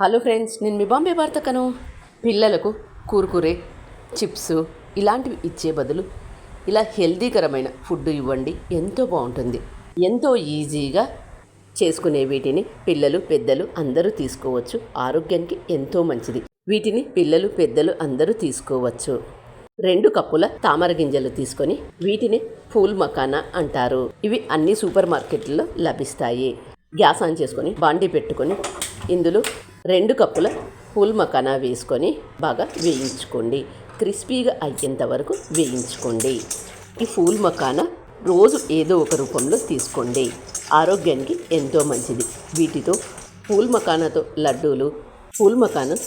Hello friends, నేను మీ బాంబే వార్తకను. పిల్లలకు Kurkure, chips ఇలాంటివి ఇచ్చే బదులు ఇలా హెల్దీకరమైన ఫుడ్ ఇవ్వండి. ఎంతో బాగుంటుంది. ఎంతో ఈజీగా చేసుకునే వీటిని పిల్లలు పెద్దలు అందరూ తీసుకోవచ్చు. ఆరోగ్యానికి ఎంతో మంచిది. వీటిని పిల్లలు పెద్దలు అందరూ తీసుకోవచ్చు. 2 కప్పుల తామర గింజలు తీసుకొని వీటిని ఫూల్ మకానా అంటారు. ఇవి అన్ని సూపర్ మార్కెట్లలో లభిస్తాయి. గ్యాస్ ఆన్ చేసుకొని బాండీ పెట్టుకొని ఇందులో 2 కప్పుల ఫూల్ మకానా వేసుకొని బాగా వేయించుకోండి. క్రిస్పీగా అయ్యేంత వరకు వేయించుకోండి. ఈ ఫూల్ మకానా రోజు ఏదో ఒక రూపంలో తీసుకోండి. ఆరోగ్యానికి ఎంతో మంచిది. వీటితో ఫూల్ మకానాతో లడ్డూలు, ఫూల్ మకానా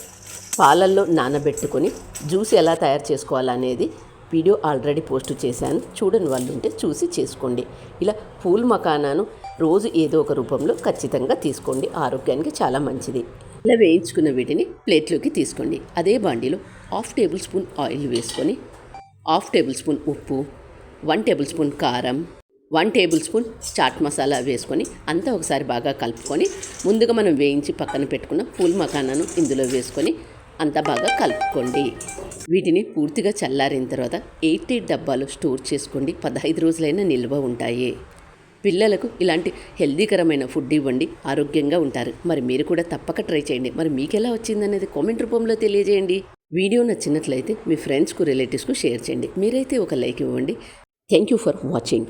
పాలల్లో నానబెట్టుకొని జ్యూస్ ఎలా తయారు చేసుకోవాలనేది వీడియో ఆల్రెడీ పోస్ట్ చేశాను. చూడని వాళ్ళు ఉంటే చూసి చేసుకోండి. ఇలా ఫూల్ మకానాను రోజు ఏదో ఒక రూపంలో ఖచ్చితంగా తీసుకోండి. ఆరోగ్యానికి చాలా మంచిది. ఇలా వేయించుకున్న వీటిని ప్లేట్లోకి తీసుకోండి. అదే బాండీలో 1/2 టేబుల్ స్పూన్ ఆయిల్ వేసుకొని 1/2 టేబుల్ స్పూన్ ఉప్పు, 1 టేబుల్ స్పూన్ కారం, 1 టేబుల్ స్పూన్ చాట్ మసాలా వేసుకొని అంతా ఒకసారి బాగా కలుపుకొని ముందుగా మనం వేయించి పక్కన పెట్టుకున్న ఫూల్ మకానాను ఇందులో వేసుకొని అంతా బాగా కలుపుకోండి. వీటిని పూర్తిగా చల్లారిన తర్వాత 80 డబ్బాలు స్టోర్ చేసుకోండి. 15 రోజులైనా నిల్వ ఉంటాయి. పిల్లలకు ఇలాంటి హెల్దీకరమైన ఫుడ్ ఇవ్వండి. ఆరోగ్యంగా ఉంటారు. మరి మీరు కూడా తప్పక ట్రై చేయండి. మరి మీకు ఎలా వచ్చిందనేది కామెంట్ రూపంలో తెలియజేయండి. వీడియో నచ్చినట్లయితే మీ ఫ్రెండ్స్కు రిలేటివ్స్కు షేర్ చేయండి. మీరైతే ఒక లైక్ ఇవ్వండి. Thank you for watching.